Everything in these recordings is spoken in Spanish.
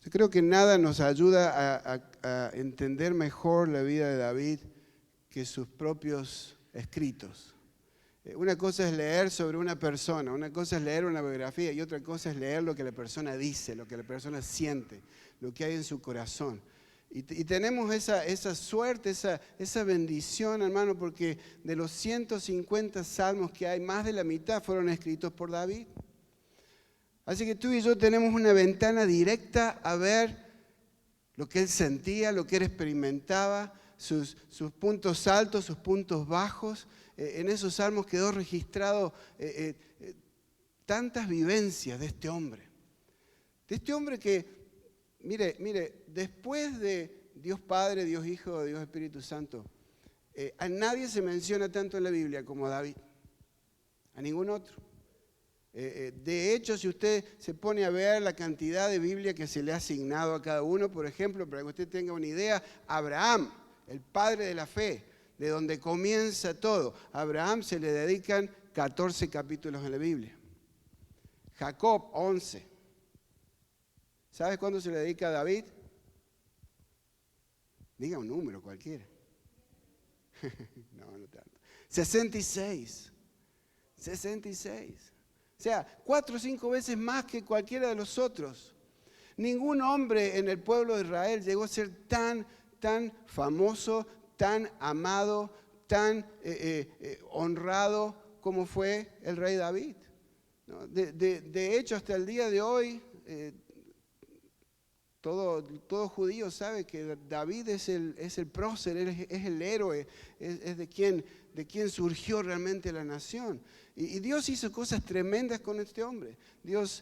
Yo creo que nada nos ayuda a entender mejor la vida de David que sus propios escritos. Una cosa es leer sobre una persona, una cosa es leer una biografía y otra cosa es leer lo que la persona dice, lo que la persona siente, lo que hay en su corazón. Y tenemos esa suerte, esa bendición, hermano, porque de los 150 salmos que hay, más de la mitad fueron escritos por David. Así que tú y yo tenemos una ventana directa a ver lo que él sentía, lo que él experimentaba, sus puntos altos, sus puntos bajos. En esos salmos quedó registrado tantas vivencias de este hombre. De este hombre que, mire, después de Dios Padre, Dios Hijo, Dios Espíritu Santo, a nadie se menciona tanto en la Biblia como a David, a ningún otro. De hecho, si usted se pone a ver la cantidad de Biblia que se le ha asignado a cada uno, por ejemplo, para que usted tenga una idea, Abraham, el padre de la fe, de donde comienza todo, a Abraham se le dedican 14 capítulos en la Biblia. Jacob, 11. ¿Sabes cuándo se le dedica a David? Diga un número cualquiera. No tanto. 66. 66. O sea, 4 o 5 veces más que cualquiera de los otros. Ningún hombre en el pueblo de Israel llegó a ser tan famoso, tan amado, tan honrado como fue el rey David. ¿No? De hecho, hasta el día de hoy, todo judío sabe que David es el prócer, es el héroe, es de quien surgió realmente la nación. Y Dios hizo cosas tremendas con este hombre. Dios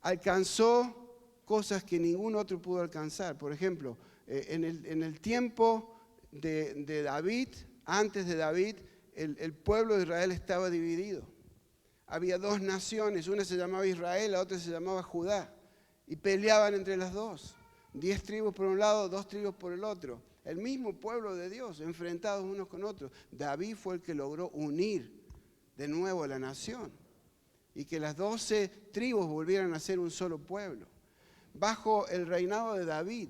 alcanzó cosas que ningún otro pudo alcanzar. Por ejemplo, en el tiempo de David, antes de David, el pueblo de Israel estaba dividido. Había 2 naciones, una se llamaba Israel, la otra se llamaba Judá. Y peleaban entre las dos. 10 tribus por un lado, 2 tribus por el otro. El mismo pueblo de Dios, enfrentados unos con otros. David fue el que logró unir de nuevo a la nación. Y que las 12 tribus volvieran a ser un solo pueblo. Bajo el reinado de David,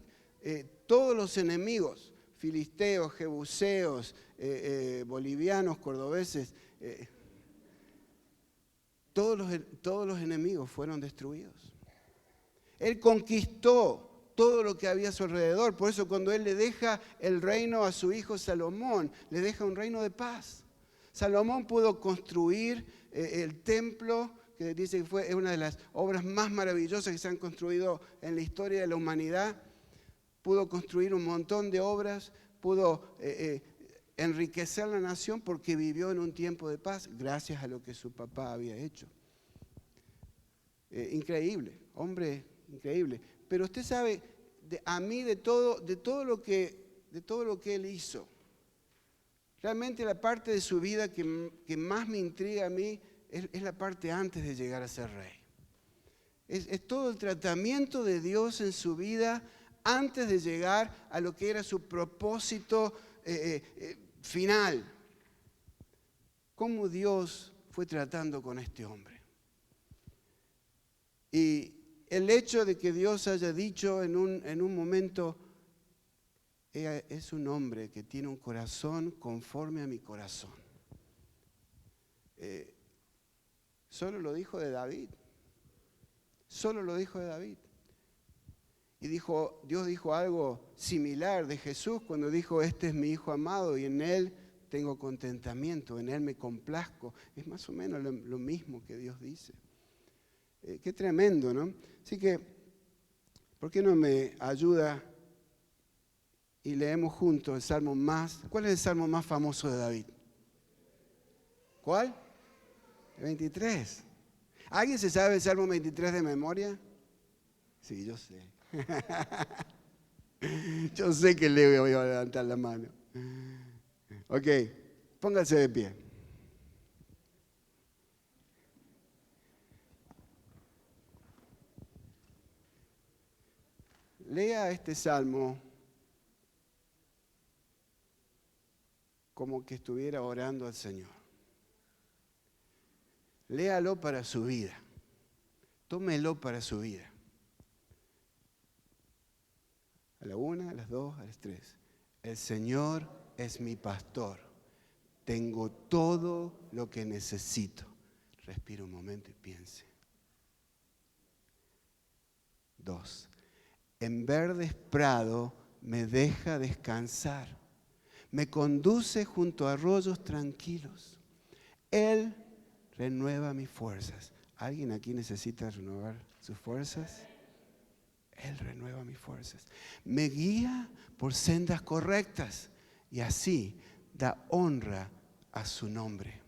todos los enemigos, filisteos, jebuseos, bolivianos, cordobeses, todos los enemigos fueron destruidos. Él conquistó todo lo que había a su alrededor. Por eso cuando él le deja el reino a su hijo Salomón, le deja un reino de paz. Salomón pudo construir el templo, que dice que es una de las obras más maravillosas que se han construido en la historia de la humanidad. Pudo construir un montón de obras, pudo enriquecer la nación porque vivió en un tiempo de paz gracias a lo que su papá había hecho. Increíble, hombre increíble. Pero usted sabe, a mí de todo lo que él hizo, realmente la parte de su vida que más me intriga a mí es la parte antes de llegar a ser rey. Es todo el tratamiento de Dios en su vida antes de llegar a lo que era su propósito final. Cómo Dios fue tratando con este hombre. Y el hecho de que Dios haya dicho en un momento, es un hombre que tiene un corazón conforme a mi corazón. Solo lo dijo de David. Solo lo dijo de David. Y Dios dijo algo similar de Jesús cuando dijo, este es mi Hijo amado y en Él tengo contentamiento, en Él me complazco. Es más o menos lo mismo que Dios dice. Qué tremendo, ¿no? Así que, ¿por qué no me ayuda y leemos juntos el salmo más? ¿Cuál es el salmo más famoso de David? ¿Cuál? El 23. ¿Alguien se sabe el salmo 23 de memoria? Sí, yo sé. Yo sé que Leo iba a levantar la mano. Ok, póngase de pie. Lea este salmo como que estuviera orando al Señor. Léalo para su vida. Tómelo para su vida. A la 1, a las 2, a las 3. El Señor es mi pastor. Tengo todo lo que necesito. Respira un momento y piense. 2. En verdes prados me deja descansar. Me conduce junto a arroyos tranquilos. Él renueva mis fuerzas. ¿Alguien aquí necesita renovar sus fuerzas? Él renueva mis fuerzas. Me guía por sendas correctas y así da honra a su nombre.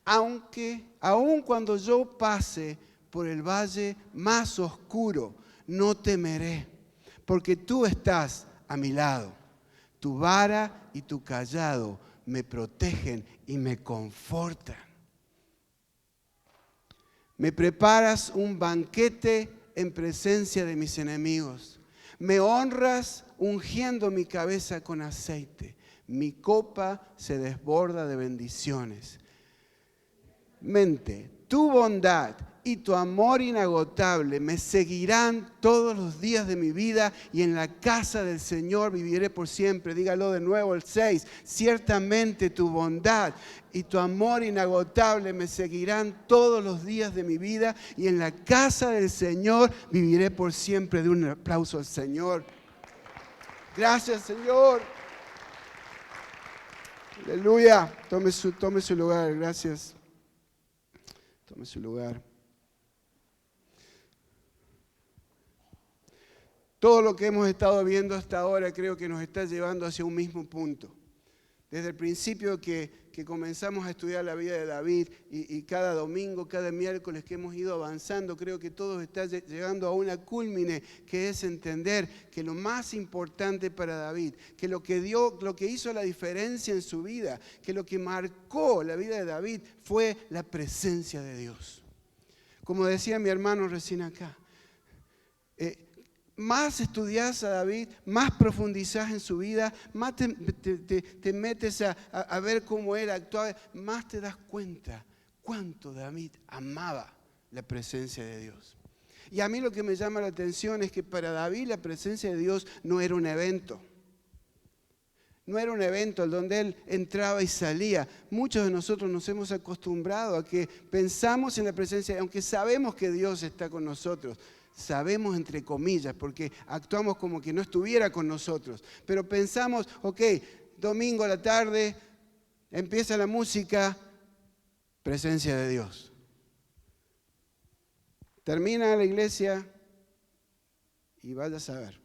Aun cuando yo pase por el valle más oscuro, no temeré, porque tú estás a mi lado. Tu vara y tu cayado me protegen y me confortan. Me preparas un banquete en presencia de mis enemigos. Me honras ungiendo mi cabeza con aceite. Mi copa se desborda de bendiciones. Tu bondad y tu amor inagotable me seguirán todos los días de mi vida y en la casa del Señor viviré por siempre. Dígalo de nuevo el 6. Ciertamente tu bondad y tu amor inagotable me seguirán todos los días de mi vida y en la casa del Señor viviré por siempre. De un aplauso al Señor. Gracias, Señor. Aleluya. Tome su lugar. Gracias. Tome su lugar. Todo lo que hemos estado viendo hasta ahora creo que nos está llevando hacia un mismo punto. Desde el principio que comenzamos a estudiar la vida de David y cada domingo, cada miércoles que hemos ido avanzando, creo que todo está llegando a una cúlmine que es entender que lo más importante para David, que lo que hizo la diferencia en su vida, que lo que marcó la vida de David fue la presencia de Dios. Como decía mi hermano recién acá, más estudias a David, más profundizás en su vida, más te metes a ver cómo él actuaba, más te das cuenta cuánto David amaba la presencia de Dios. Y a mí lo que me llama la atención es que para David la presencia de Dios no era un evento. No era un evento donde él entraba y salía. Muchos de nosotros nos hemos acostumbrado a que pensamos en la presencia, aunque sabemos que Dios está con nosotros. Sabemos entre comillas, porque actuamos como que no estuviera con nosotros. Pero pensamos, ok, domingo a la tarde, empieza la música, presencia de Dios. Termina la iglesia y vaya a saber.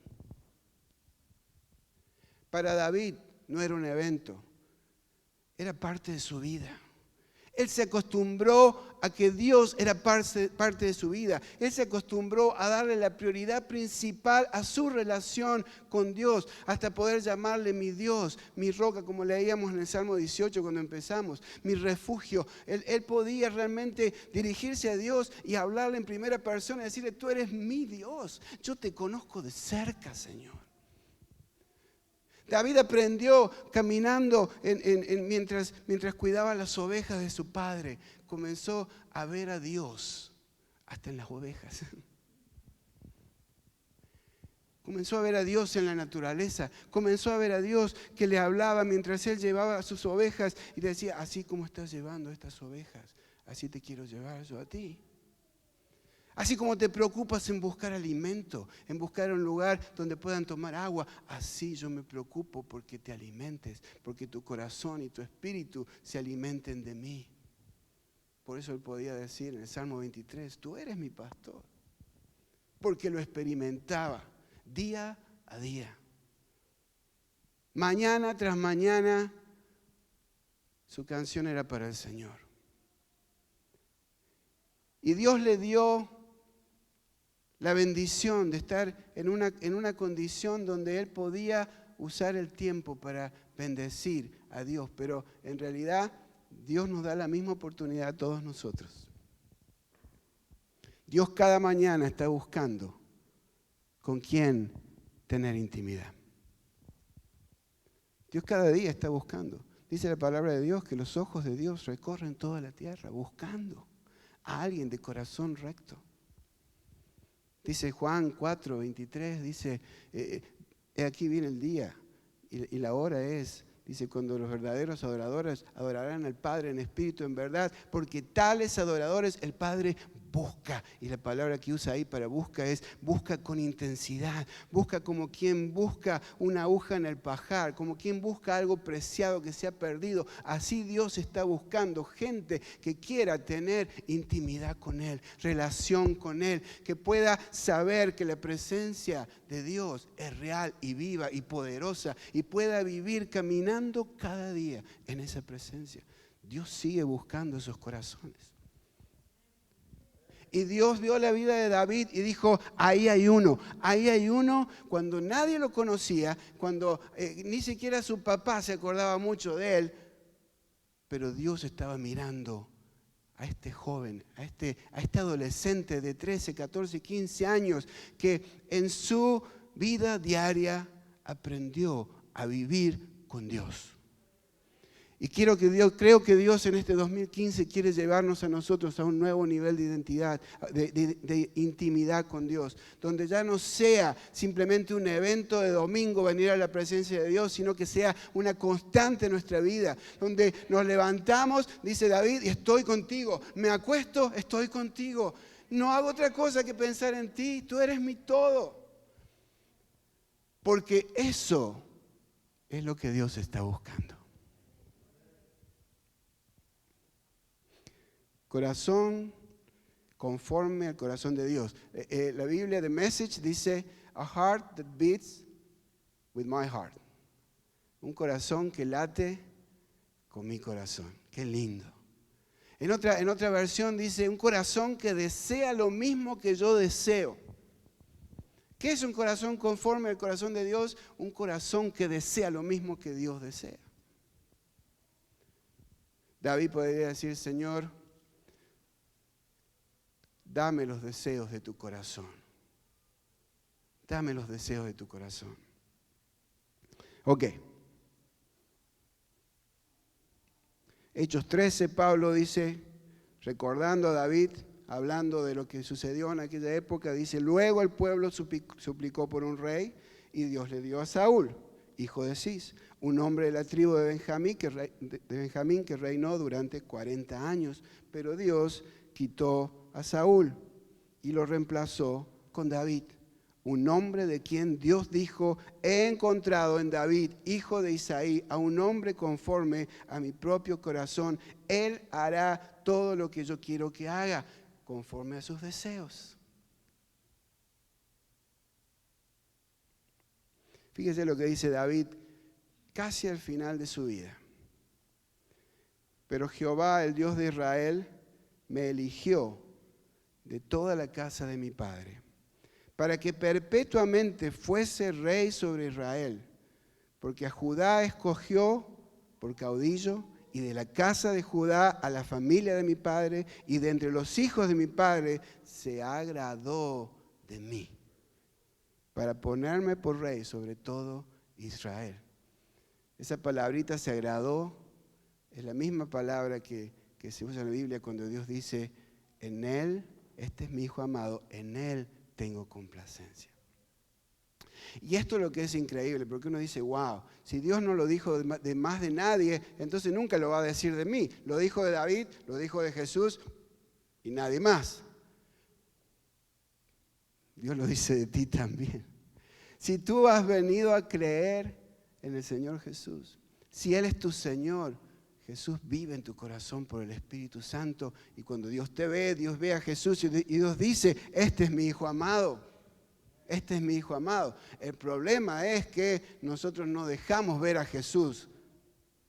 Para David no era un evento, era parte de su vida. Él se acostumbró a que Dios era parte de su vida. Él se acostumbró a darle la prioridad principal a su relación con Dios, hasta poder llamarle mi Dios, mi roca, como leíamos en el Salmo 18 cuando empezamos, mi refugio. Él podía realmente dirigirse a Dios y hablarle en primera persona y decirle, tú eres mi Dios, yo te conozco de cerca, Señor. David aprendió caminando mientras cuidaba las ovejas de su padre. Comenzó a ver a Dios hasta en las ovejas. Comenzó a ver a Dios en la naturaleza. Comenzó a ver a Dios que le hablaba mientras él llevaba a sus ovejas y le decía, así como estás llevando estas ovejas, así te quiero llevar yo a ti. Así como te preocupas en buscar alimento, en buscar un lugar donde puedan tomar agua, así yo me preocupo porque te alimentes, porque tu corazón y tu espíritu se alimenten de mí. Por eso él podía decir en el Salmo 23, tú eres mi pastor, porque lo experimentaba día a día. Mañana tras mañana, su canción era para el Señor. Y Dios le dio la bendición de estar en una condición donde él podía usar el tiempo para bendecir a Dios. Pero en realidad Dios nos da la misma oportunidad a todos nosotros. Dios cada mañana está buscando con quién tener intimidad. Dios cada día está buscando. Dice la palabra de Dios que los ojos de Dios recorren toda la tierra buscando a alguien de corazón recto. Dice Juan 4:23, dice, Aquí viene el día y la hora es, dice, cuando los verdaderos adoradores adorarán al Padre en espíritu, en verdad, porque tales adoradores el Padre busca. Y la palabra que usa ahí para busca es busca con intensidad, busca como quien busca una aguja en el pajar, como quien busca algo preciado que se ha perdido. Así Dios está buscando gente que quiera tener intimidad con Él, relación con Él, que pueda saber que la presencia de Dios es real y viva y poderosa y pueda vivir caminando cada día en esa presencia. Dios sigue buscando esos corazones. Y Dios vio la vida de David y dijo, ahí hay uno cuando nadie lo conocía, cuando ni siquiera su papá se acordaba mucho de él, pero Dios estaba mirando a este joven, a este adolescente de 13, 14, 15 años que en su vida diaria aprendió a vivir con Dios. Y creo que Dios en este 2015 quiere llevarnos a nosotros a un nuevo nivel de identidad, de intimidad con Dios, donde ya no sea simplemente un evento de domingo venir a la presencia de Dios, sino que sea una constante en nuestra vida, donde nos levantamos, dice David, y estoy contigo, me acuesto, estoy contigo, no hago otra cosa que pensar en ti, tú eres mi todo. Porque eso es lo que Dios está buscando. Corazón conforme al corazón de Dios. La Biblia, The Message, dice, a heart that beats with my heart. Un corazón que late con mi corazón. Qué lindo. En otra versión dice, un corazón que desea lo mismo que yo deseo. ¿Qué es un corazón conforme al corazón de Dios? Un corazón que desea lo mismo que Dios desea. David podría decir, Señor, dame los deseos de tu corazón. Dame los deseos de tu corazón. Ok. Hechos 13, Pablo dice, recordando a David, hablando de lo que sucedió en aquella época, dice, luego el pueblo suplicó por un rey y Dios le dio a Saúl, hijo de Cis, un hombre de la tribu de Benjamín que reinó durante 40 años. Pero Dios quitó a Saúl y lo reemplazó con David, un hombre de quien Dios dijo, he encontrado en David, hijo de Isaí, a un hombre conforme a mi propio corazón. Él hará todo lo que yo quiero que haga, conforme a sus deseos. Fíjese lo que dice David casi al final de su vida. Pero Jehová, el Dios de Israel, me eligió de toda la casa de mi padre, para que perpetuamente fuese rey sobre Israel, porque a Judá escogió por caudillo, y de la casa de Judá a la familia de mi padre, y de entre los hijos de mi padre se agradó de mí, para ponerme por rey sobre todo Israel. Esa palabrita se agradó, es la misma palabra que se usa en la Biblia cuando Dios dice, en Él, este es mi Hijo amado, en Él tengo complacencia. Y esto es lo que es increíble, porque uno dice, wow, si Dios no lo dijo de más de nadie, entonces nunca lo va a decir de mí. Lo dijo de David, lo dijo de Jesús y nadie más. Dios lo dice de ti también. Si tú has venido a creer en el Señor Jesús, si Él es tu Señor, Jesús vive en tu corazón por el Espíritu Santo, y cuando Dios te ve, Dios ve a Jesús y Dios dice, este es mi Hijo amado. Este es mi Hijo amado. El problema es que nosotros no dejamos ver a Jesús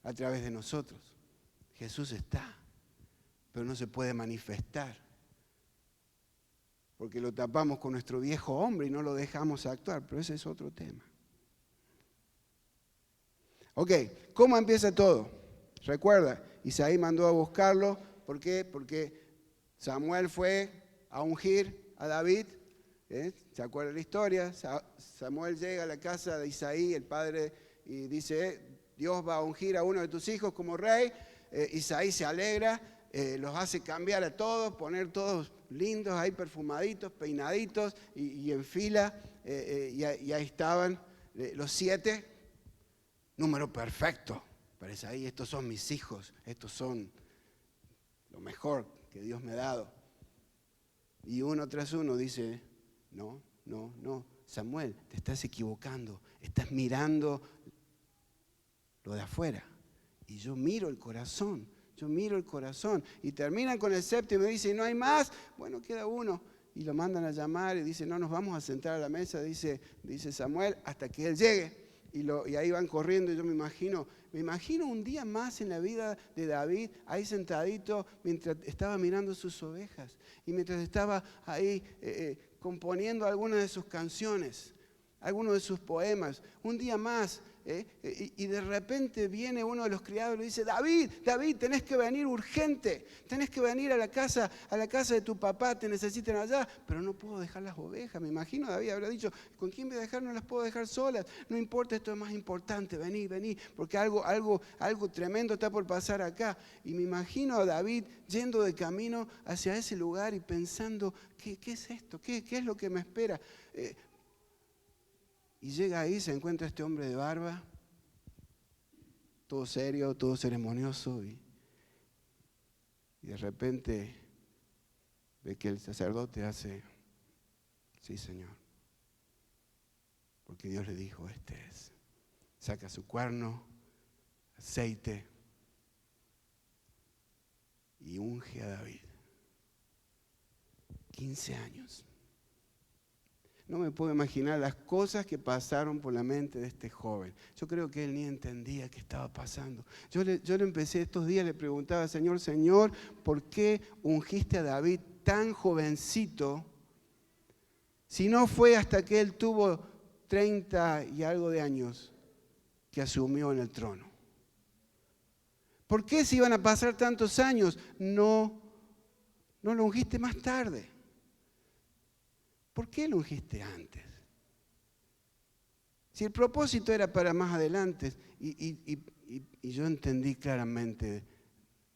a través de nosotros. Jesús está, pero no se puede manifestar, porque lo tapamos con nuestro viejo hombre y no lo dejamos actuar, pero ese es otro tema. Ok, ¿cómo empieza todo? Recuerda, Isaí mandó a buscarlo. ¿Por qué? Porque Samuel fue a ungir a David. ¿Se acuerda la historia? Samuel llega a la casa de Isaí, el padre, y dice, Dios va a ungir a uno de tus hijos como rey. Isaí se alegra, los hace cambiar a todos, poner todos lindos ahí, perfumaditos, peinaditos y en fila, y ahí estaban Los 7, número perfecto. Parece ahí, estos son mis hijos, estos son lo mejor que Dios me ha dado. Y uno tras uno dice, no, Samuel, te estás equivocando, estás mirando lo de afuera. Y yo miro el corazón. Y terminan con el 7 y me dicen, ¿no hay más? Bueno, queda uno. Y lo mandan a llamar y dicen, no, nos vamos a sentar a la mesa, dice Samuel, hasta que él llegue. Y ahí van corriendo y yo me imagino un día más en la vida de David, ahí sentadito, mientras estaba mirando sus ovejas y mientras estaba ahí componiendo algunas de sus canciones, algunos de sus poemas. Un día más. Y de repente viene uno de los criados y le dice, David, tenés que venir urgente, tenés que venir a la casa de tu papá, te necesitan allá, pero no puedo dejar las ovejas. Me imagino David habrá dicho, ¿con quién voy a dejar? No las puedo dejar solas, no importa, esto es más importante, vení, porque algo tremendo está por pasar acá. Y me imagino a David yendo de camino hacia ese lugar y pensando, ¿qué es esto? ¿Qué es lo que me espera? Y llega ahí, se encuentra este hombre de barba, todo serio, todo ceremonioso, y de repente ve que el sacerdote hace, sí, Señor, porque Dios le dijo, este es. Saca su cuerno, aceite, y unge a David. 15 años. No me puedo imaginar las cosas que pasaron por la mente de este joven. Yo creo que él ni entendía qué estaba pasando. Yo le empecé estos días, le preguntaba, Señor, ¿por qué ungiste a David tan jovencito? Si no fue hasta que él tuvo 30 y algo de años que asumió en el trono. ¿Por qué si iban a pasar tantos años no lo ungiste más tarde? ¿Por qué lo ungiste antes? Si el propósito era para más adelante, y yo entendí claramente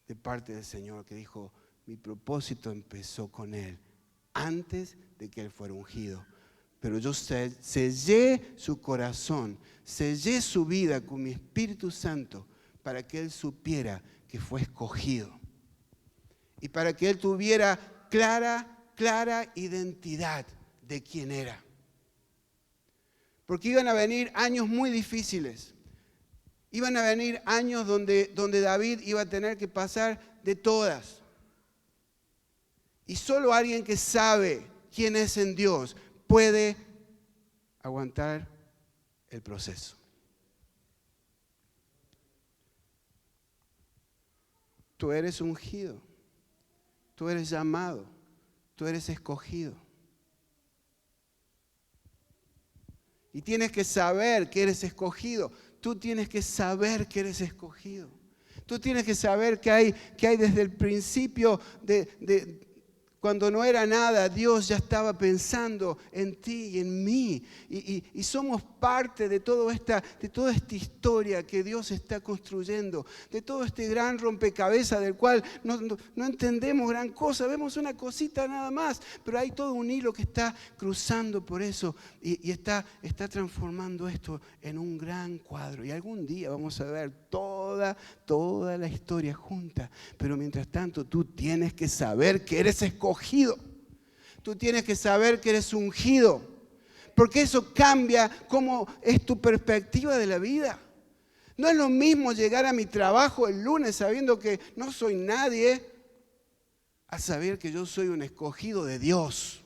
de parte del Señor que dijo, mi propósito empezó con Él, antes de que Él fuera ungido. Pero yo sellé su corazón, sellé su vida con mi Espíritu Santo para que Él supiera que fue escogido. Y para que Él tuviera clara identidad de quién era. Porque iban a venir años muy difíciles. Iban a venir años donde David iba a tener que pasar de todas. Y solo alguien que sabe quién es en Dios puede aguantar el proceso. Tú eres ungido. Tú eres llamado. Tú eres escogido. Y tienes que saber que eres escogido. Tú tienes que saber que eres escogido. Tú tienes que saber que hay desde el principio cuando no era nada, Dios ya estaba pensando en ti y en mí. Y somos parte de toda esta historia que Dios está construyendo, de todo este gran rompecabezas del cual no entendemos gran cosa, vemos una cosita nada más, pero hay todo un hilo que está cruzando por eso y está transformando esto en un gran cuadro. Y algún día vamos a ver toda la historia junta, pero mientras tanto tú tienes que saber que eres escogido. Tú tienes que saber que eres ungido, porque eso cambia cómo es tu perspectiva de la vida. No es lo mismo llegar a mi trabajo el lunes sabiendo que no soy nadie, a saber que yo soy un escogido de Dios.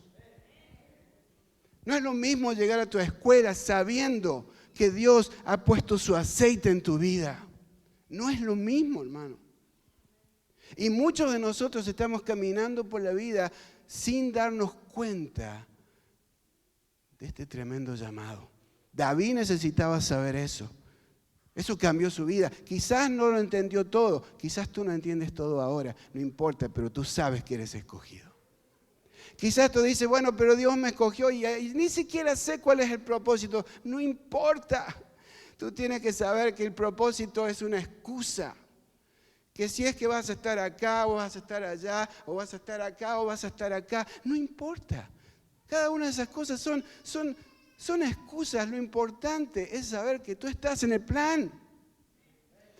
No es lo mismo llegar a tu escuela sabiendo que Dios ha puesto su aceite en tu vida. No es lo mismo, hermano. Y muchos de nosotros estamos caminando por la vida sin darnos cuenta de este tremendo llamado. David necesitaba saber eso. Eso cambió su vida. Quizás no lo entendió todo. Quizás tú no entiendes todo ahora. No importa, pero tú sabes que eres escogido. Quizás tú dices, bueno, pero Dios me escogió y ni siquiera sé cuál es el propósito. No importa. Tú tienes que saber que el propósito es una excusa. Que si es que vas a estar acá o vas a estar allá, o vas a estar acá o vas a estar acá, no importa. Cada una de esas cosas son son excusas. Lo importante es saber que tú estás en el plan.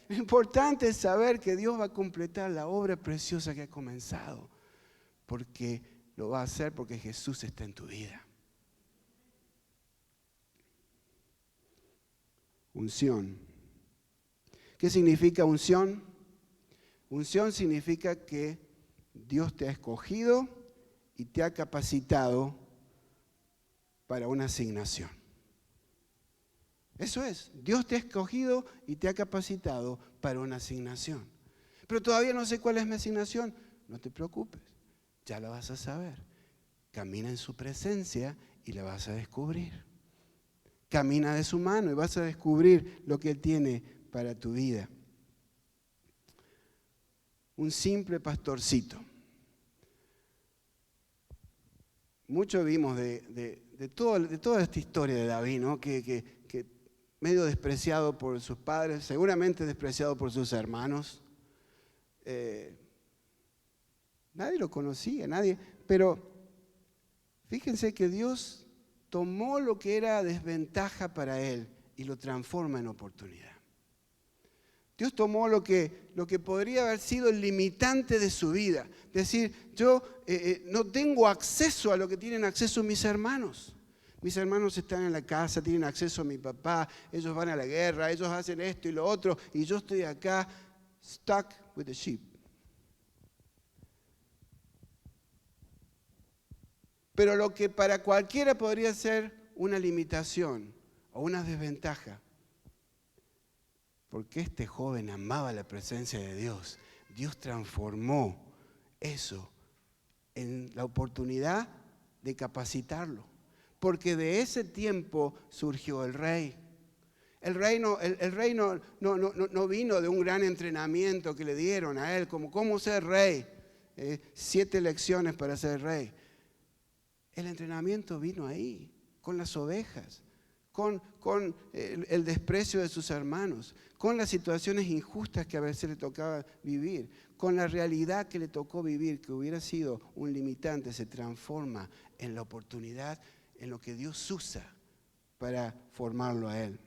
Lo importante es saber que Dios va a completar la obra preciosa que ha comenzado. Porque lo va a hacer porque Jesús está en tu vida. Unción. ¿Qué significa unción? Unción significa que Dios te ha escogido y te ha capacitado para una asignación. Eso es, Dios te ha escogido y te ha capacitado para una asignación. Pero todavía no sé cuál es mi asignación. No te preocupes, ya la vas a saber. Camina en su presencia y la vas a descubrir. Camina de su mano y vas a descubrir lo que Él tiene para tu vida. Un simple pastorcito. Mucho vimos de toda esta historia de David, ¿no? Que medio despreciado por sus padres, seguramente despreciado por sus hermanos. Nadie lo conocía, nadie. Pero fíjense que Dios tomó lo que era desventaja para él y lo transforma en oportunidad. Dios tomó lo que podría haber sido el limitante de su vida. Decir, yo no tengo acceso a lo que tienen acceso mis hermanos. Mis hermanos están en la casa, tienen acceso a mi papá, ellos van a la guerra, ellos hacen esto y lo otro, y yo estoy acá, stuck with the sheep. Pero lo que para cualquiera podría ser una limitación o una desventaja, porque este joven amaba la presencia de Dios, Dios transformó eso en la oportunidad de capacitarlo. Porque de ese tiempo surgió el rey. El rey no vino de un gran entrenamiento que le dieron a él, como cómo ser rey. 7 lecciones para ser rey. El entrenamiento vino ahí, con las ovejas, con el desprecio de sus hermanos, con las situaciones injustas que a veces le tocaba vivir, con la realidad que le tocó vivir, que hubiera sido un limitante, se transforma en la oportunidad, en lo que Dios usa para formarlo a él.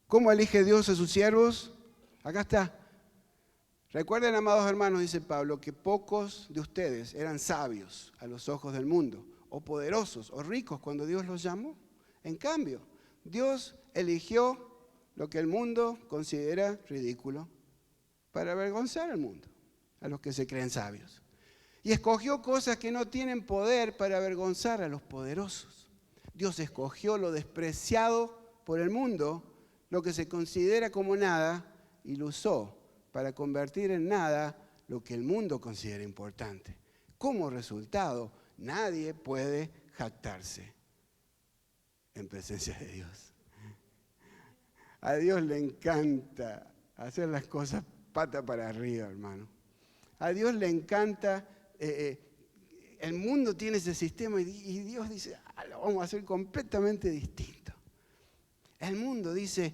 ¿Cómo elige Dios a sus siervos? Acá está. Recuerden, amados hermanos, dice Pablo, que pocos de ustedes eran sabios a los ojos del mundo, o poderosos, o ricos cuando Dios los llamó. En cambio, Dios eligió lo que el mundo considera ridículo para avergonzar al mundo, a los que se creen sabios. Y escogió cosas que no tienen poder para avergonzar a los poderosos. Dios escogió lo despreciado por el mundo, lo que se considera como nada, y lo usó para convertir en nada lo que el mundo considera importante. Como resultado, nadie puede jactarse en presencia de Dios. A Dios le encanta hacer las cosas pata para arriba, hermano. A Dios le encanta, el mundo tiene ese sistema y Dios dice, lo vamos a hacer completamente distinto. El mundo dice,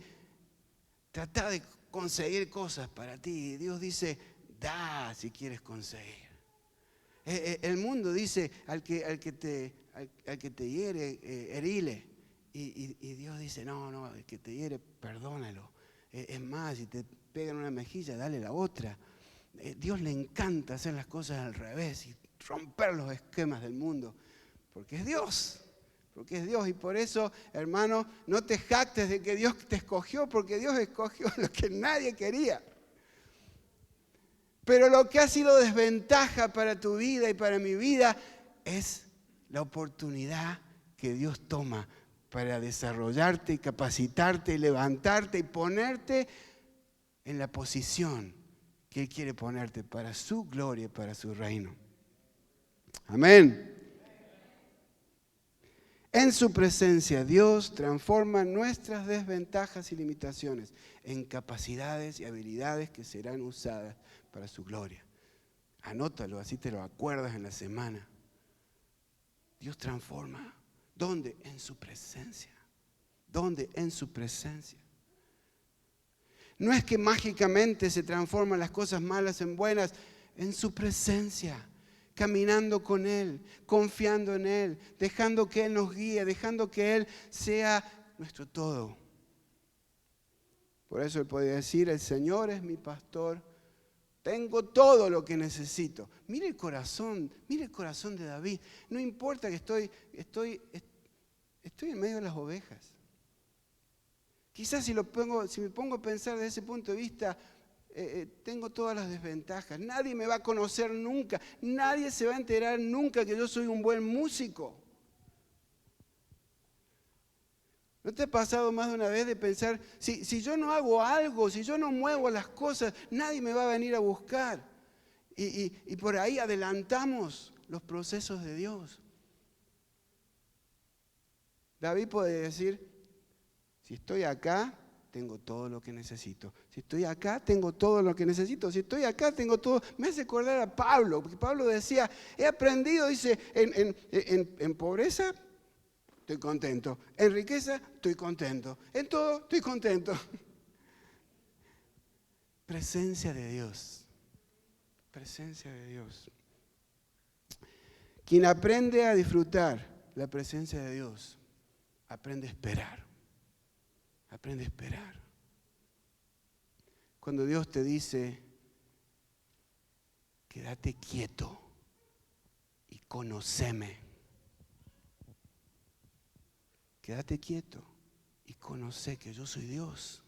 trata de conseguir cosas para ti. Y Dios dice, da si quieres conseguir. El mundo dice, al que te hiere, herile. Y Dios dice, no, el que te hiere, perdónalo. Es más, si te pegan una mejilla, dale la otra. Dios le encanta hacer las cosas al revés y romper los esquemas del mundo. Porque es Dios. Y por eso, hermano, no te jactes de que Dios te escogió, porque Dios escogió lo que nadie quería. Pero lo que ha sido desventaja para tu vida y para mi vida es la oportunidad que Dios toma para desarrollarte y capacitarte y levantarte y ponerte en la posición que Él quiere ponerte para su gloria y para su reino. Amén. En su presencia, Dios transforma nuestras desventajas y limitaciones en capacidades y habilidades que serán usadas para su gloria. Anótalo, así te lo acuerdas en la semana. Dios transforma. ¿Dónde? En su presencia. ¿Dónde? En su presencia. No es que mágicamente se transforman las cosas malas en buenas, en su presencia. caminando con Él, confiando en Él, dejando que Él nos guíe, dejando que Él sea nuestro todo. Por eso Él podía decir, el Señor es mi pastor, tengo todo lo que necesito. Mire el corazón de David. No importa que estoy en medio de las ovejas. Quizás si me pongo a pensar desde ese punto de vista, tengo todas las desventajas. Nadie me va a conocer nunca. Nadie se va a enterar nunca que yo soy un buen músico. ¿No te ha pasado más de una vez de pensar, si yo no hago algo, si yo no muevo las cosas, nadie me va a venir a buscar? Y por ahí adelantamos los procesos de Dios. David puede decir, si estoy acá, tengo todo lo que necesito. Si estoy acá, tengo todo lo que necesito. Si estoy acá, tengo todo. Me hace acordar a Pablo, porque Pablo decía, he aprendido, dice, en pobreza, estoy contento. En riqueza, estoy contento. En todo, estoy contento. Presencia de Dios. Presencia de Dios. Quien aprende a disfrutar la presencia de Dios, aprende a esperar. Aprende a esperar. Cuando Dios te dice, quédate quieto y conóceme. Quédate quieto y conoce que yo soy Dios.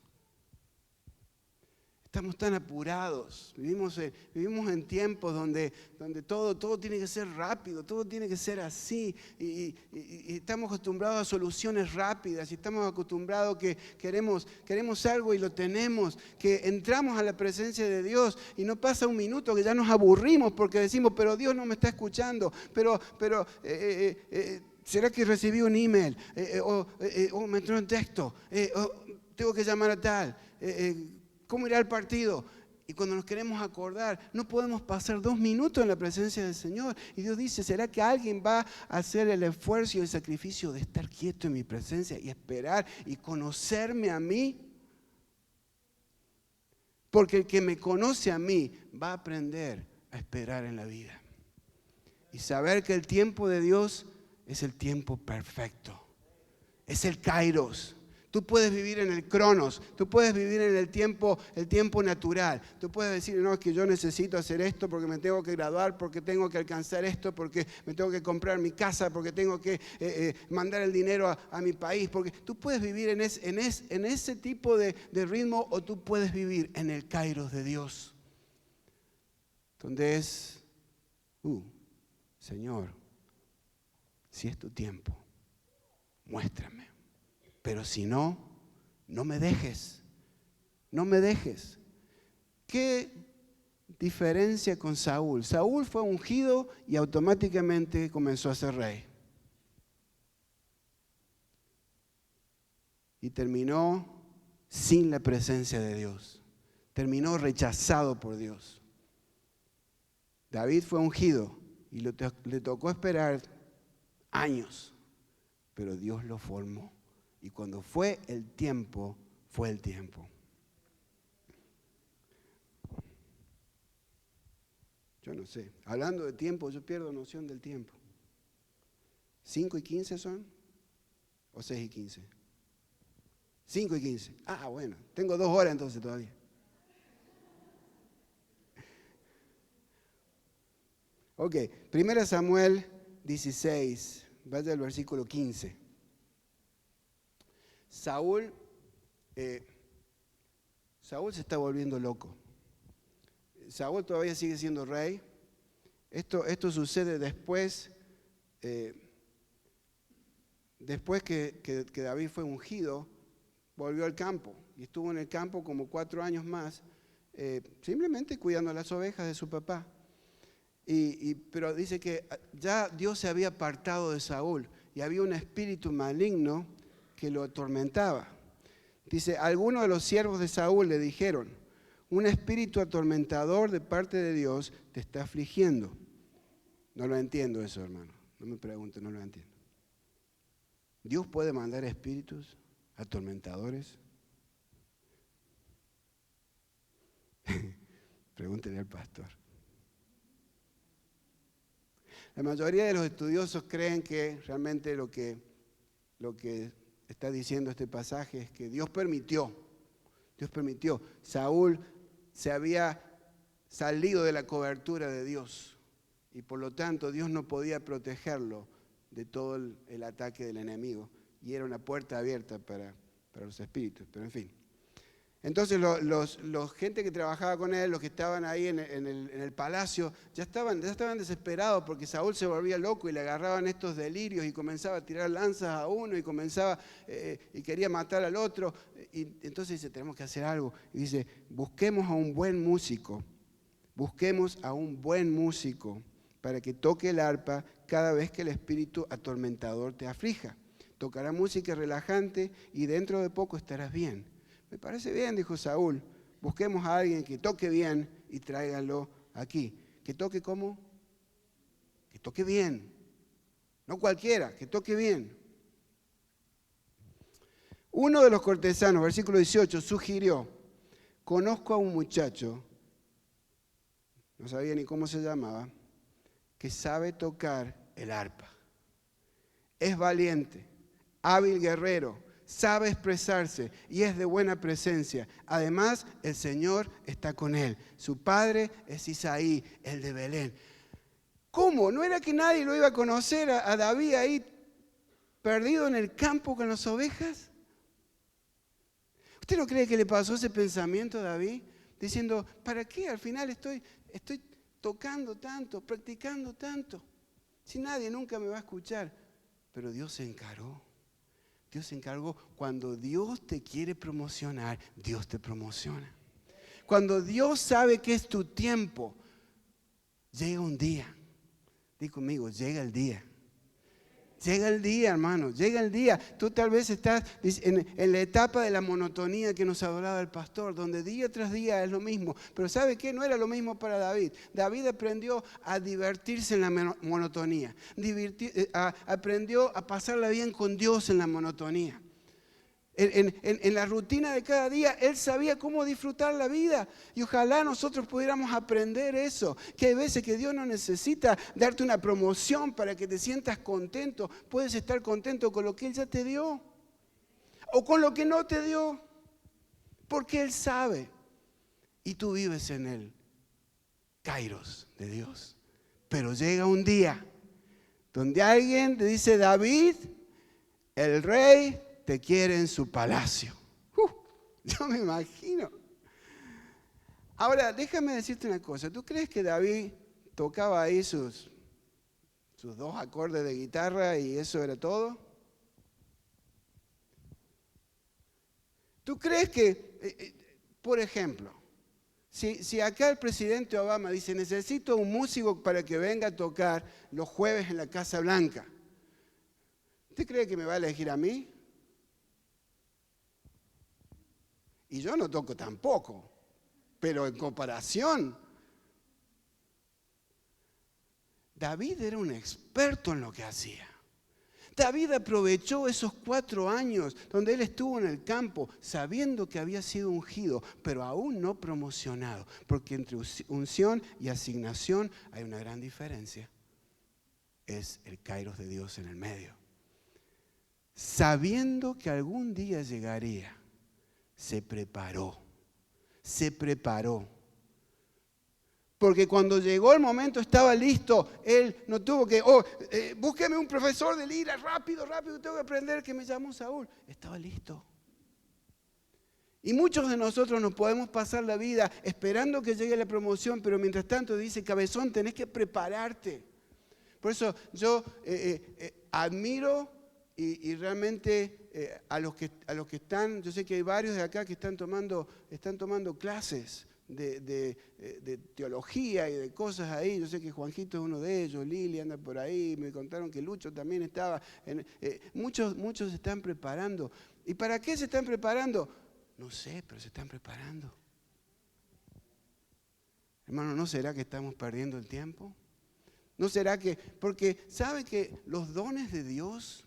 Estamos tan apurados, vivimos en tiempos donde todo tiene que ser rápido, todo tiene que ser así, y estamos acostumbrados a soluciones rápidas, y estamos acostumbrados que queremos algo y lo tenemos, que entramos a la presencia de Dios y no pasa un minuto que ya nos aburrimos porque decimos, pero Dios no me está escuchando, ¿será que recibí un email? O me entró un texto, tengo que llamar a tal. ¿Cómo irá el partido? Y cuando nos queremos acordar, no podemos pasar 2 minutos en la presencia del Señor. Y Dios dice, ¿será que alguien va a hacer el esfuerzo y el sacrificio de estar quieto en mi presencia y esperar y conocerme a mí? Porque el que me conoce a mí va a aprender a esperar en la vida. Y saber que el tiempo de Dios es el tiempo perfecto. Es el Kairos. Tú puedes vivir en el Cronos, tú puedes vivir en el tiempo natural. Tú puedes decir, no, es que yo necesito hacer esto porque me tengo que graduar, porque tengo que alcanzar esto, porque me tengo que comprar mi casa, porque tengo que mandar el dinero a mi país. Porque tú puedes vivir en ese tipo de ritmo, o tú puedes vivir en el Kairos de Dios. Donde es, Señor, si es tu tiempo, muéstrame. Pero si no, no me dejes. No me dejes. ¿Qué diferencia con Saúl? Saúl fue ungido y automáticamente comenzó a ser rey. Y terminó sin la presencia de Dios. Terminó rechazado por Dios. David fue ungido y le tocó esperar años, pero Dios lo formó. Y cuando fue el tiempo, fue el tiempo. Yo no sé. Hablando de tiempo, yo pierdo noción del tiempo. ¿5:15 son? ¿O 6:15? 5:15. Ah, bueno. Tengo 2 horas entonces todavía. Ok. 1 Samuel 16. Vaya al versículo 15. Saúl se está volviendo loco. Saúl todavía sigue siendo rey. Esto sucede después que David fue ungido, volvió al campo y estuvo en el campo como 4 años más, simplemente cuidando las ovejas de su papá. Pero dice que ya Dios se había apartado de Saúl y había un espíritu maligno que lo atormentaba. Dice, algunos de los siervos de Saúl le dijeron, un espíritu atormentador de parte de Dios te está afligiendo. No lo entiendo eso, hermano. No me pregunten, no lo entiendo. ¿Dios puede mandar espíritus atormentadores? Pregúntenle al pastor. La mayoría de los estudiosos creen que realmente lo que está diciendo este pasaje es que Dios permitió. Saúl se había salido de la cobertura de Dios y por lo tanto Dios no podía protegerlo de todo el ataque del enemigo y era una puerta abierta para los espíritus, pero en fin. Entonces los gente que trabajaba con él, los que estaban ahí en el palacio, ya estaban desesperados porque Saúl se volvía loco y le agarraban estos delirios y comenzaba a tirar lanzas a uno y quería matar al otro. Y entonces dice, tenemos que hacer algo. Y dice, busquemos a un buen músico para que toque el arpa cada vez que el espíritu atormentador te aflija. Tocará música relajante y dentro de poco estarás bien. Me parece bien, dijo Saúl. Busquemos a alguien que toque bien y tráiganlo aquí. ¿Que toque cómo? Que toque bien. No cualquiera, que toque bien. Uno de los cortesanos, versículo 18, sugirió, conozco a un muchacho, no sabía ni cómo se llamaba, que sabe tocar el arpa. Es valiente, hábil guerrero, sabe expresarse y es de buena presencia. Además, el Señor está con él. Su padre es Isaí, el de Belén. ¿Cómo? ¿No era que nadie lo iba a conocer a David ahí perdido en el campo con las ovejas? ¿Usted no cree que le pasó ese pensamiento a David? Diciendo, ¿para qué al final estoy tocando tanto, practicando tanto? Si nadie nunca me va a escuchar. Pero Dios se encargó. Dios se encargó. Cuando Dios te quiere promocionar, Dios te promociona. Cuando Dios sabe que es tu tiempo, llega un día. Di conmigo, llega el día. Llega el día, hermano, llega el día. Tú tal vez estás en la etapa de la monotonía que nos hablaba el pastor, donde día tras día es lo mismo. Pero ¿sabe qué? No era lo mismo para David. David aprendió a divertirse en la monotonía. Aprendió a pasarla bien con Dios en la monotonía. En la rutina de cada día, él sabía cómo disfrutar la vida. Y ojalá nosotros pudiéramos aprender eso. Que hay veces que Dios no necesita darte una promoción para que te sientas contento. Puedes estar contento con lo que Él ya te dio. O con lo que no te dio. Porque Él sabe. Y tú vives en el kairos de Dios. Pero llega un día donde alguien te dice, David, el rey te quiere en su palacio. Yo me imagino. Ahora, déjame decirte una cosa. ¿Tú crees que David tocaba ahí sus 2 acordes de guitarra y eso era todo? ¿Tú crees que, por ejemplo, si acá el presidente Obama dice, necesito un músico para que venga a tocar los jueves en la Casa Blanca, ¿usted cree que me va a elegir a mí? Y yo no toco tampoco, pero en comparación, David era un experto en lo que hacía. David aprovechó esos 4 años donde él estuvo en el campo sabiendo que había sido ungido, pero aún no promocionado, porque entre unción y asignación hay una gran diferencia. Es el kairos de Dios en el medio. Sabiendo que algún día llegaría, se preparó. Porque cuando llegó el momento estaba listo. Él no tuvo que, búsqueme un profesor de lira, rápido, tengo que aprender que me llamo Saúl. Estaba listo. Y muchos de nosotros nos podemos pasar la vida esperando que llegue la promoción, pero mientras tanto dice, cabezón, tenés que prepararte. Por eso yo admiro y realmente a los que están, yo sé que hay varios de acá que están tomando clases de teología y de cosas ahí. Yo sé que Juanjito es uno de ellos, Lili anda por ahí, me contaron que Lucho también estaba. Muchos se están preparando. ¿Y para qué se están preparando? No sé, pero se están preparando. Hermano, ¿no será que estamos perdiendo el tiempo? ¿No será que? Porque ¿sabe que los dones de Dios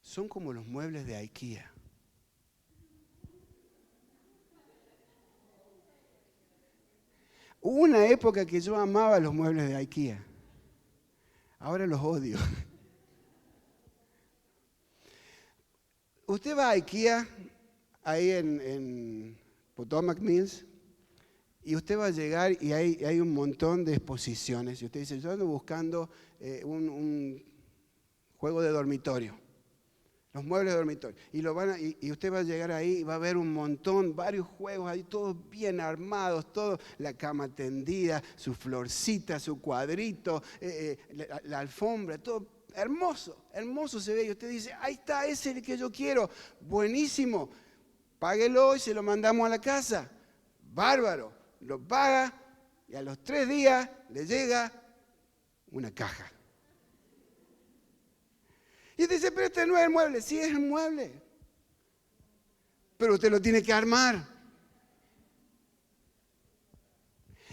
son como los muebles de IKEA? Hubo una época que yo amaba los muebles de IKEA. Ahora los odio. Usted va a IKEA, ahí en Potomac Mills, y usted va a llegar y hay un montón de exposiciones. Y usted dice, yo ando buscando un juego de dormitorio. Los muebles de dormitorio. Y usted va a llegar ahí y va a ver un montón, varios juegos ahí, todos bien armados, todo, la cama tendida, su florcita, su cuadrito, la alfombra, todo hermoso, hermoso se ve. Y usted dice, ahí está, ese es el que yo quiero. Buenísimo. Páguelo y se lo mandamos a la casa. Bárbaro. Lo paga y a los 3 días le llega una caja. Y dice, pero este no es el mueble. Sí, es el mueble. Pero usted lo tiene que armar.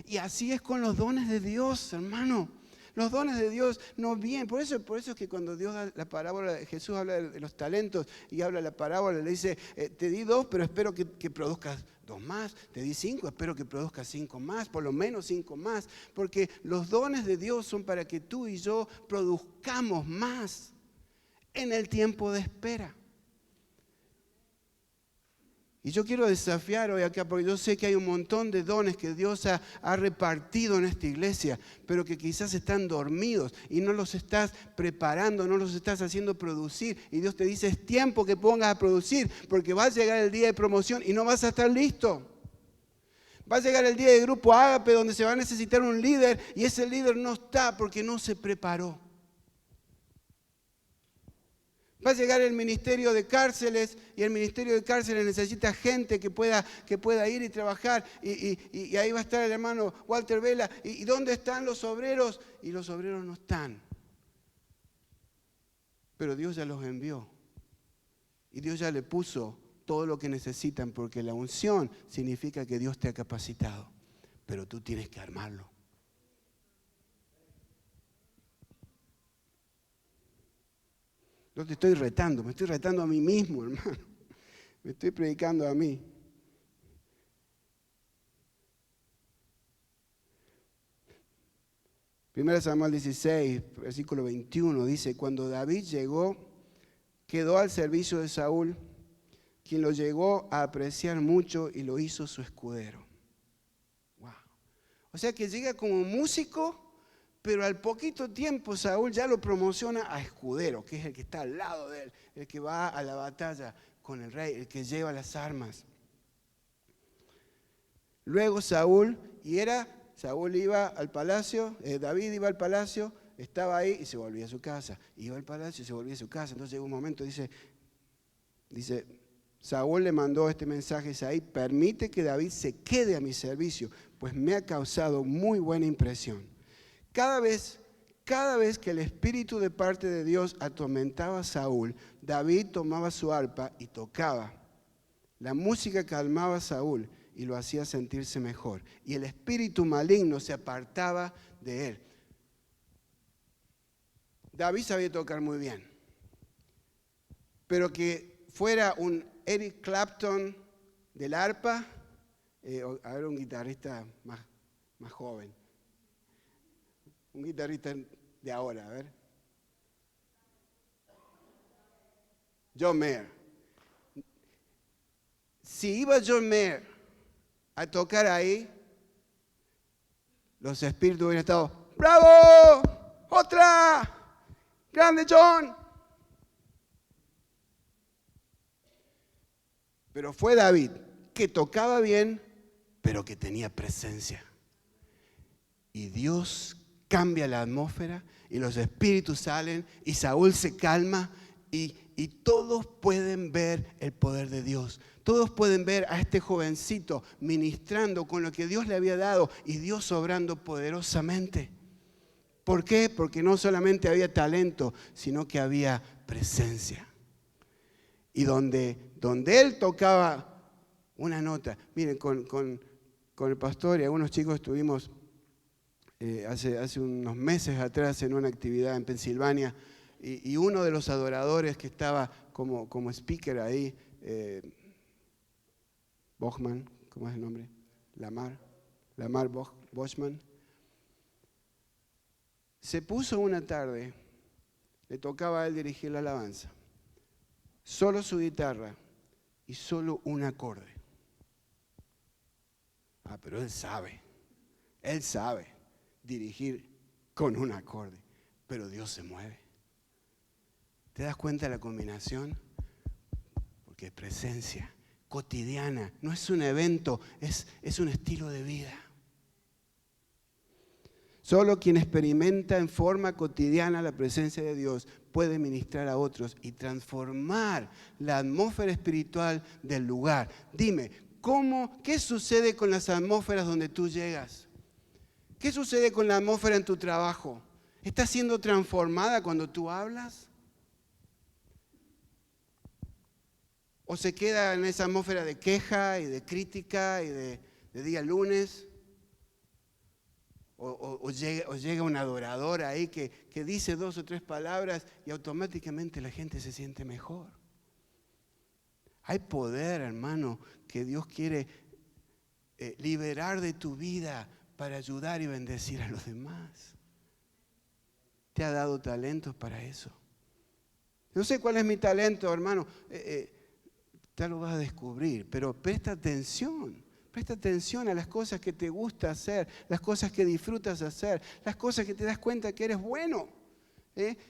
Y así es con los dones de Dios, hermano. Los dones de Dios no vienen. Por eso es que cuando Dios da la parábola, Jesús habla de los talentos y habla de la parábola, le dice, te di 2, pero espero que produzcas 2 más. Te di 5, espero que produzcas 5 más, por lo menos 5 más. Porque los dones de Dios son para que tú y yo produzcamos más en el tiempo de espera. Y yo quiero desafiar hoy acá, porque yo sé que hay un montón de dones que Dios ha repartido en esta iglesia, pero que quizás están dormidos y no los estás preparando, no los estás haciendo producir. Y Dios te dice, es tiempo que pongas a producir, porque va a llegar el día de promoción y no vas a estar listo. Va a llegar el día de Grupo Ágape, donde se va a necesitar un líder, y ese líder no está porque no se preparó. Va a llegar el ministerio de cárceles y el ministerio de cárceles necesita gente que pueda ir y trabajar. Y ahí va a estar el hermano Walter Vela. ¿Y dónde están los obreros? Y los obreros no están. Pero Dios ya los envió. Y Dios ya le puso todo lo que necesitan, porque la unción significa que Dios te ha capacitado. Pero tú tienes que armarlo. No te estoy retando, me estoy retando a mí mismo, hermano. Me estoy predicando a mí. Primera Samuel 16, versículo 21, dice, cuando David llegó, quedó al servicio de Saúl, quien lo llegó a apreciar mucho y lo hizo su escudero. Wow. O sea que llega como músico, pero al poquito tiempo Saúl ya lo promociona a escudero, que es el que está al lado de él, el que va a la batalla con el rey, el que lleva las armas. Luego Saúl iba al palacio, David iba al palacio, estaba ahí y se volvía a su casa. Iba al palacio y se volvía a su casa. Entonces llegó un momento, dice, Saúl le mandó este mensaje a Isaí, permite que David se quede a mi servicio, pues me ha causado muy buena impresión. Cada vez que el espíritu de parte de Dios atormentaba a Saúl, David tomaba su arpa y tocaba. La música calmaba a Saúl y lo hacía sentirse mejor. Y el espíritu maligno se apartaba de él. David sabía tocar muy bien. Pero que fuera un Eric Clapton del arpa, a ver, un guitarrista más joven. Un guitarrista de ahora, a ver. John Mayer. Si iba John Mayer a tocar ahí, los espíritus hubieran estado, ¡bravo! ¡Otra! ¡Grande John! Pero fue David, que tocaba bien, pero que tenía presencia. Y Dios cambia la atmósfera y los espíritus salen y Saúl se calma y todos pueden ver el poder de Dios. Todos pueden ver a este jovencito ministrando con lo que Dios le había dado y Dios obrando poderosamente. ¿Por qué? Porque no solamente había talento, sino que había presencia. Y donde él tocaba una nota. Miren, con el pastor y algunos chicos estuvimos hace unos meses atrás en una actividad en Pensilvania y uno de los adoradores que estaba como speaker ahí, Bachman, ¿cómo es el nombre? Lamar. Lamar Boschman, se puso una tarde, le tocaba a él dirigir la alabanza, solo su guitarra y solo un acorde. Pero él sabe dirigir con un acorde, pero Dios se mueve. ¿Te das cuenta de la combinación? Porque es presencia cotidiana, no es un evento, es un estilo de vida. Solo quien experimenta en forma cotidiana la presencia de Dios puede ministrar a otros y transformar la atmósfera espiritual del lugar. Dime, ¿qué sucede con las atmósferas donde tú llegas? ¿Qué sucede con la atmósfera en tu trabajo? ¿Está siendo transformada cuando tú hablas? ¿O se queda en esa atmósfera de queja y de crítica y de día lunes? O llega un adorador ahí que dice 2 o 3 palabras y automáticamente la gente se siente mejor. Hay poder, hermano, que Dios quiere liberar de tu vida para ayudar y bendecir a los demás. Te ha dado talentos para eso. No sé cuál es mi talento, hermano. Ya lo vas a descubrir, pero presta atención. Presta atención a las cosas que te gusta hacer, las cosas que disfrutas hacer, las cosas que te das cuenta que eres bueno.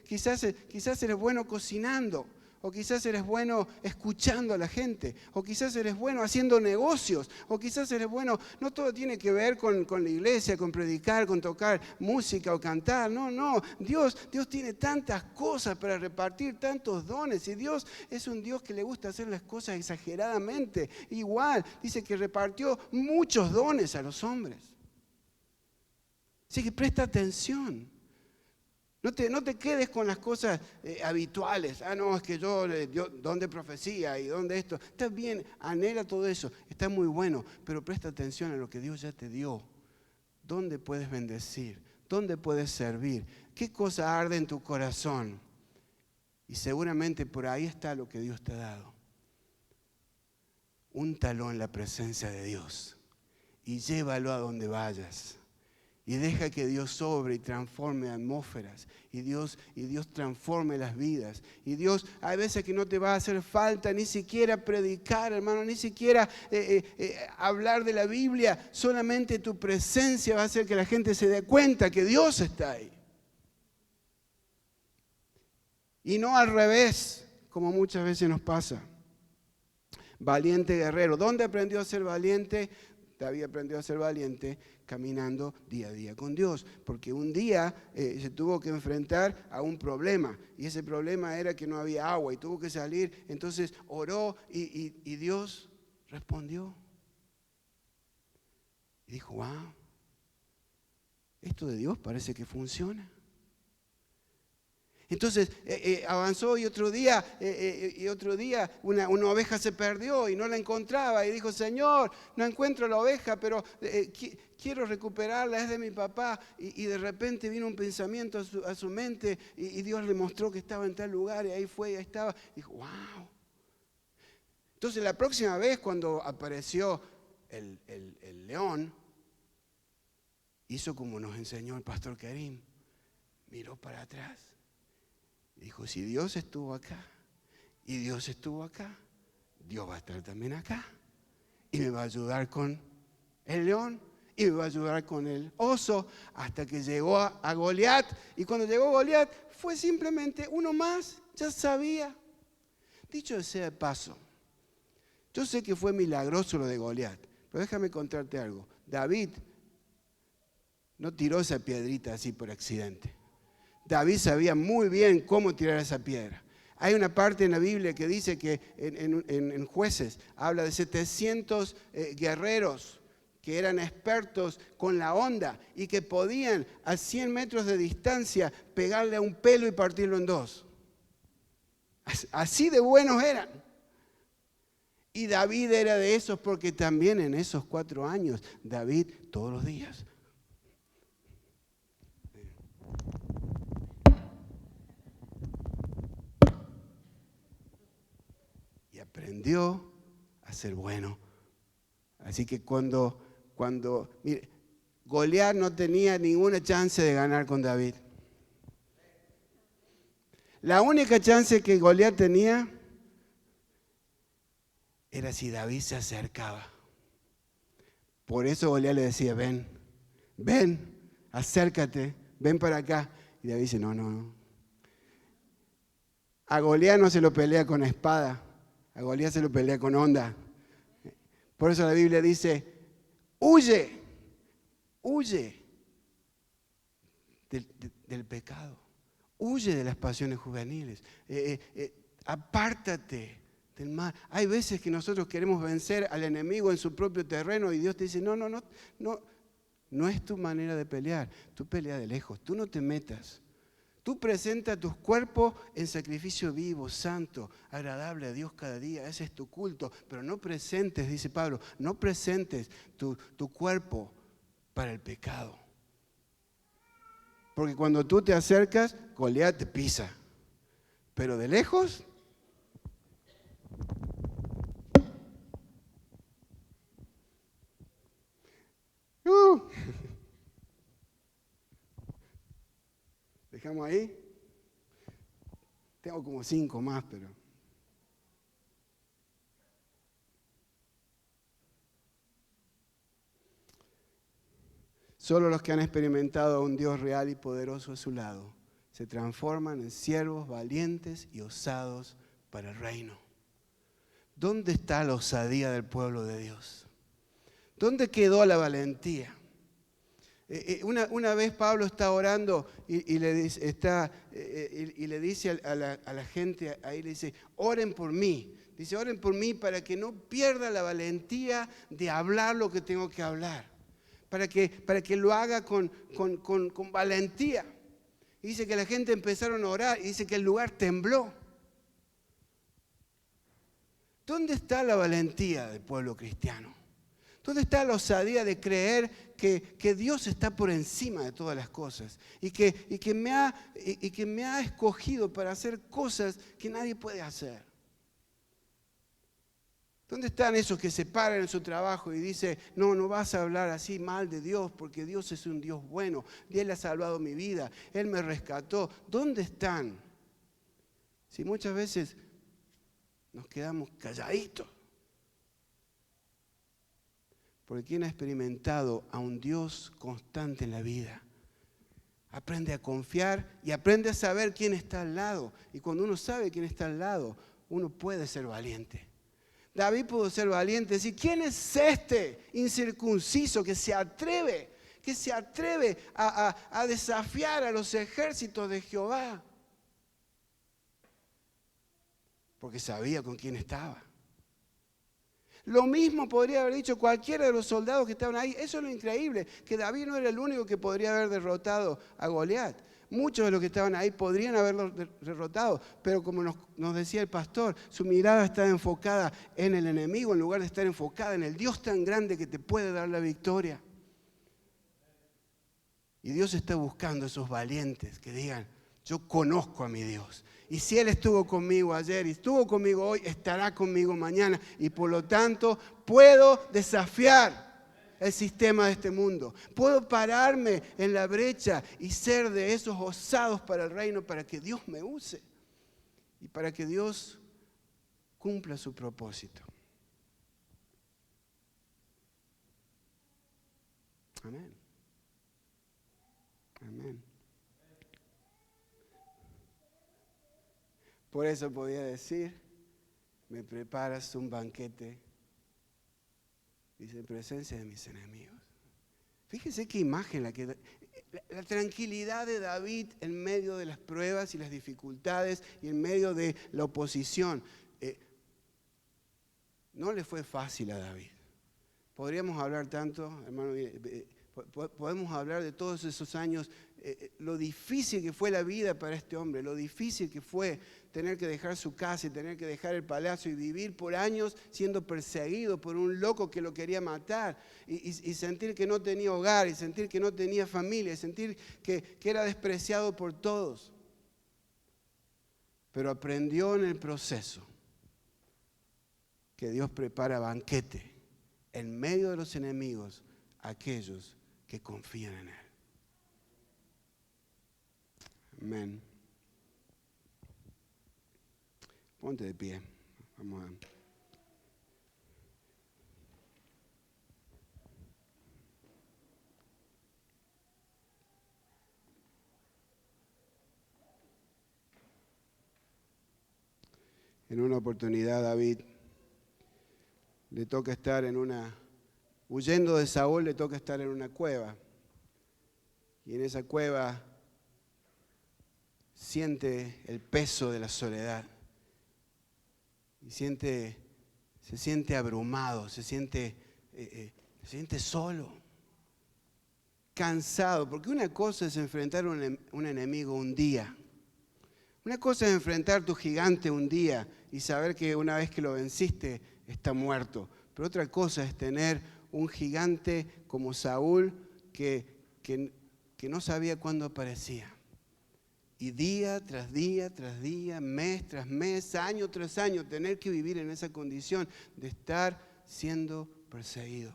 Quizás eres bueno cocinando, o quizás eres bueno escuchando a la gente, o quizás eres bueno haciendo negocios, o quizás eres bueno, no todo tiene que ver con la iglesia, con predicar, con tocar música o cantar, no, Dios tiene tantas cosas para repartir, tantos dones, y Dios es un Dios que le gusta hacer las cosas exageradamente. Igual, dice que repartió muchos dones a los hombres. Así que presta atención. No te quedes con las cosas habituales. No, es que yo don de profecía y don de esto. Está bien, anhela todo eso, está muy bueno, pero presta atención a lo que Dios ya te dio. ¿Dónde puedes bendecir? ¿Dónde puedes servir? ¿Qué cosa arde en tu corazón? Y seguramente por ahí está lo que Dios te ha dado. Úntalo en la presencia de Dios y llévalo a donde vayas. Y deja que Dios sobre y transforme atmósferas. Y Dios transforme las vidas. Y Dios, hay veces que no te va a hacer falta ni siquiera predicar, hermano, ni siquiera hablar de la Biblia. Solamente tu presencia va a hacer que la gente se dé cuenta que Dios está ahí. Y no al revés, como muchas veces nos pasa. Valiente guerrero. ¿Dónde aprendió a ser valiente? David aprendió a ser valiente caminando día a día con Dios, porque un día se tuvo que enfrentar a un problema, y ese problema era que no había agua y tuvo que salir. Entonces oró y Dios respondió. Y dijo, wow, esto de Dios parece que funciona. Entonces avanzó y otro día una oveja se perdió y no la encontraba. Y dijo, Señor, no encuentro la oveja, pero quiero recuperarla, es de mi papá. Y de repente vino un pensamiento a su mente y Dios le mostró que estaba en tal lugar y ahí fue y ahí estaba. Dijo, wow. Entonces la próxima vez cuando apareció el león, hizo como nos enseñó el pastor Karim, miró para atrás. Dijo, si Dios estuvo acá y Dios estuvo acá, Dios va a estar también acá. Y me va a ayudar con el león y me va a ayudar con el oso, hasta que llegó a Goliat. Y cuando llegó Goliat fue simplemente uno más, ya sabía. Dicho sea de paso, yo sé que fue milagroso lo de Goliat, pero déjame contarte algo. David no tiró esa piedrita así por accidente. David sabía muy bien cómo tirar esa piedra. Hay una parte en la Biblia que dice que en Jueces habla de 700 guerreros que eran expertos con la honda y que podían a 100 metros de distancia pegarle a un pelo y partirlo en dos. Así de buenos eran. Y David era de esos, porque también en esos 4 años, David todos los días aprendió a ser bueno. Así que cuando mire, Goliat no tenía ninguna chance de ganar con David. La única chance que Goliat tenía era si David se acercaba. Por eso Goliat le decía, ven, acércate, ven para acá. Y David dice, no. A Goliat no se lo pelea con espada, a Goliat se lo pelea con onda. Por eso la Biblia dice, huye del pecado, huye de las pasiones juveniles, apártate del mal. Hay veces que nosotros queremos vencer al enemigo en su propio terreno y Dios te dice, no es tu manera de pelear, tú pelea de lejos, tú no te metas. Tú presenta tus cuerpos en sacrificio vivo, santo, agradable a Dios cada día. Ese es tu culto. Pero no presentes, dice Pablo, no presentes tu cuerpo para el pecado. Porque cuando tú te acercas, Goliat te pisa. Pero de lejos, dejamos ahí. Tengo como 5 más, pero... Solo los que han experimentado a un Dios real y poderoso a su lado se transforman en siervos valientes y osados para el reino. ¿Dónde está la osadía del pueblo de Dios? ¿Dónde quedó la valentía? Una vez Pablo está orando y le dice a la gente, ahí le dice, oren por mí. Dice, oren por mí para que no pierda la valentía de hablar lo que tengo que hablar. Para que lo haga con valentía. Y dice que la gente empezaron a orar y dice que el lugar tembló. ¿Dónde está la valentía del pueblo cristiano? ¿Dónde está la osadía de creer que Dios está por encima de todas las cosas y que me ha escogido para hacer cosas que nadie puede hacer? ¿Dónde están esos que se paran en su trabajo y dicen, no vas a hablar así mal de Dios porque Dios es un Dios bueno, Él ha salvado mi vida, Él me rescató? ¿Dónde están? Si muchas veces nos quedamos calladitos. Porque quien ha experimentado a un Dios constante en la vida, aprende a confiar y aprende a saber quién está al lado. Y cuando uno sabe quién está al lado, uno puede ser valiente. David pudo ser valiente, decir, ¿quién es este incircunciso que se atreve a desafiar a los ejércitos de Jehová? Porque sabía con quién estaba. Lo mismo podría haber dicho cualquiera de los soldados que estaban ahí. Eso es lo increíble, que David no era el único que podría haber derrotado a Goliat. Muchos de los que estaban ahí podrían haberlo derrotado, pero como nos decía el pastor, su mirada está enfocada en el enemigo en lugar de estar enfocada en el Dios tan grande que te puede dar la victoria. Y Dios está buscando esos valientes que digan, yo conozco a mi Dios. Y si Él estuvo conmigo ayer y estuvo conmigo hoy, estará conmigo mañana. Y por lo tanto, puedo desafiar el sistema de este mundo. Puedo pararme en la brecha y ser de esos osados para el reino, para que Dios me use y para que Dios cumpla su propósito. Amén. Amén. Por eso podía decir, me preparas un banquete, dice, en presencia de mis enemigos. Fíjense qué imagen la tranquilidad de David en medio de las pruebas y las dificultades y en medio de la oposición. No le fue fácil a David. Podríamos hablar tanto, hermano, podemos hablar de todos esos años, lo difícil que fue la vida para este hombre, lo difícil que fue tener que dejar su casa y tener que dejar el palacio y vivir por años siendo perseguido por un loco que lo quería matar y sentir que no tenía hogar y sentir que no tenía familia y sentir que era despreciado por todos. Pero aprendió en el proceso que Dios prepara banquete en medio de los enemigos a aquellos que confían en Él. Amén. Ponte de pie. Vamos a... En una oportunidad David le toca estar huyendo de Saúl, le toca estar en una cueva. Y en esa cueva siente el peso de la soledad. Y se siente abrumado, se siente solo, cansado. Porque una cosa es enfrentar un enemigo un día. Una cosa es enfrentar tu gigante un día y saber que una vez que lo venciste está muerto. Pero otra cosa es tener un gigante como Saúl que no sabía cuándo aparecía. Y día tras día, tras día, mes tras mes, año tras año, tener que vivir en esa condición de estar siendo perseguido.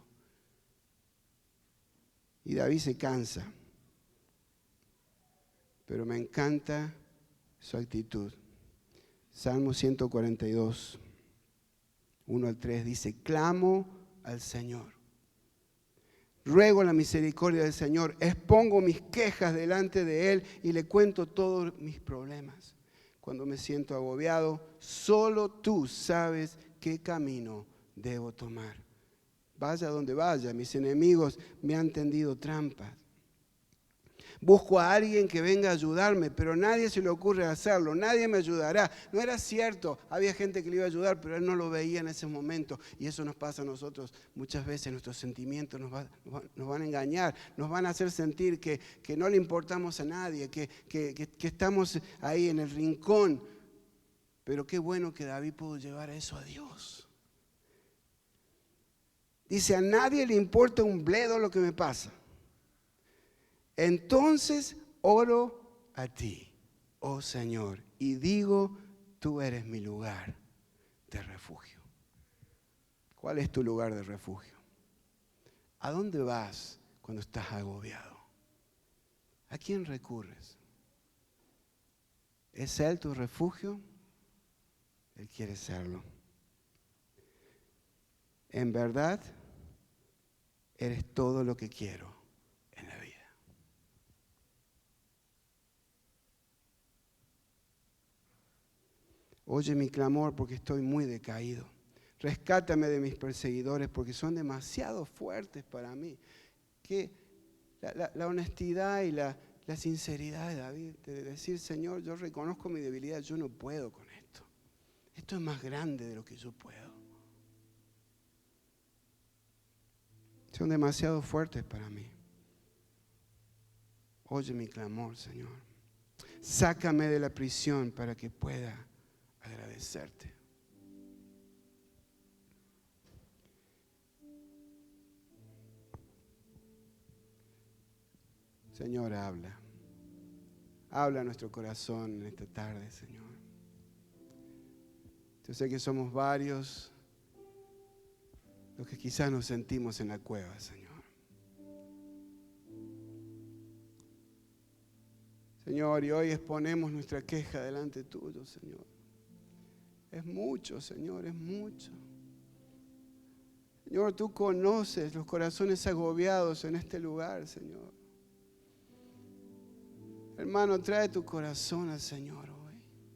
Y David se cansa. Pero me encanta su actitud. Salmo 142, 1-3 dice: clamo al Señor. Ruego la misericordia del Señor, expongo mis quejas delante de Él y le cuento todos mis problemas. Cuando me siento agobiado, solo tú sabes qué camino debo tomar. Vaya donde vaya, mis enemigos me han tendido trampas. Busco a alguien que venga a ayudarme, pero nadie se le ocurre hacerlo, nadie me ayudará. No era cierto, había gente que le iba a ayudar, pero él no lo veía en ese momento. Y eso nos pasa a nosotros muchas veces, nuestros sentimientos nos van a engañar, nos van a hacer sentir que no le importamos a nadie, que estamos ahí en el rincón. Pero qué bueno que David pudo llevar eso a Dios. Dice, a nadie le importa un bledo lo que me pasa. Entonces oro a ti, oh Señor, y digo, tú eres mi lugar de refugio. ¿Cuál es tu lugar de refugio? ¿A dónde vas cuando estás agobiado? ¿A quién recurres? ¿Es Él tu refugio? Él quiere serlo. En verdad, eres todo lo que quiero en la vida. Oye mi clamor porque estoy muy decaído. Rescátame de mis perseguidores porque son demasiado fuertes para mí. Que la honestidad y la sinceridad de David, de decir, Señor, yo reconozco mi debilidad, yo no puedo con esto. Esto es más grande de lo que yo puedo. Son demasiado fuertes para mí. Oye mi clamor, Señor. Sácame de la prisión para que pueda agradecerte. Señor, habla. Habla a nuestro corazón en esta tarde, Señor. Yo sé que somos varios los que quizás nos sentimos en la cueva, Señor. Señor, y hoy exponemos nuestra queja delante tuyo, Señor. Es mucho, Señor, es mucho. Señor, tú conoces los corazones agobiados en este lugar, Señor. Hermano, trae tu corazón al Señor.